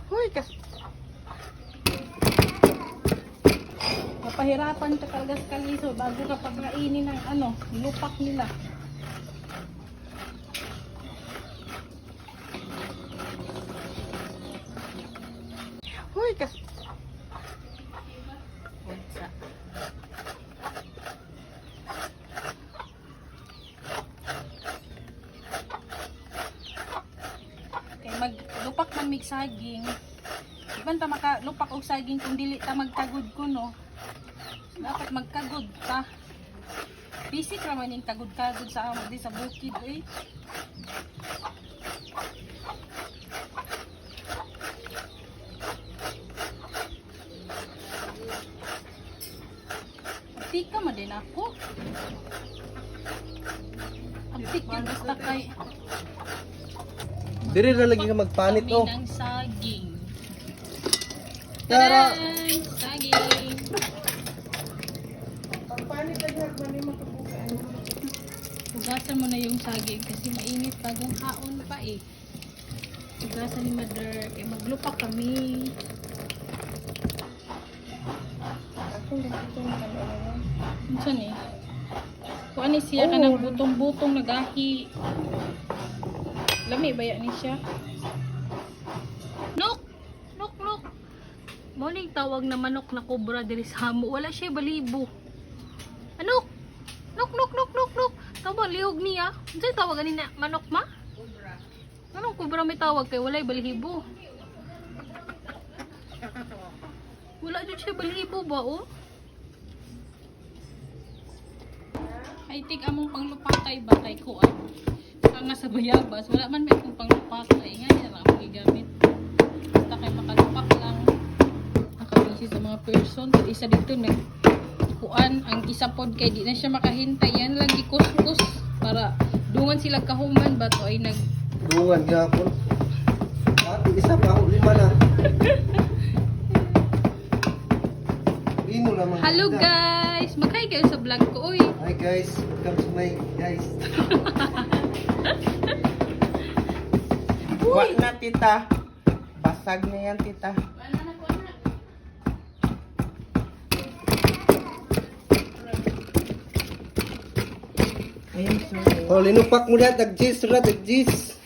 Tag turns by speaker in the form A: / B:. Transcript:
A: Hoy, mapahirapan ka talaga sa kaliso bago ka pagkainin ng lupak nila. Hoy, maglupak man mig saging. Iban ta makalupak og saging kung dili ta magkagud kuno. Dapat magkagud ta. Basic ra man ning kagud-kagud sa amo di sa bukid oy. Tika man din ako. Abtik yun basta kay
B: Diri na lagi ka magpanit oh.
A: ng saging.
B: Tara.
A: Tadan! Saging.
C: Pagpanit lagi man ni makabukaan.
A: Hugasan mo na yung saging kasi mainit bagong haon pa eh. Hugasan ni Mother. Kaya maglupak kami.
C: Akong ganito yung ano.
A: Minsan eh. Kung ano siya ka ng butong-butong nagahi. Lami ba yan ni siya? Nok! Nok! Nok! Morning tawag na manok na kobra diri sa hamo. Wala siya balibo. Anok! Nok! Nok! Nok! Nok! Nok! Tawag lihog niya. Diyan tawag ganin na manok ma? Kobra. Anong kobra may tawag kay walay balibo? Wala dyan siya balibo ba oh? I think among panglupakay ba kay kuan? Nga sa bayabas, wala man may kung panglupakay. Ngayon na lang ako gigamit. Basta kay makalupak lang. Nakabisi sa mga person. Isa dito nagkuan. Ang isa pod kay di na siya makahintay. Yan lang gikuskus para dungan sila kahuman ba to ay
B: Dungan gyapon. Ati isa pa lima na. Imo naman.
A: Hello guys! Mag-hi kayo sa vlog ko oy.
B: Hi guys, welcome to my guys.
C: Wag na tita. Basag na yan tita. Ayun sir.
B: Oh, linupak mo na tag-jis ra tag-jis.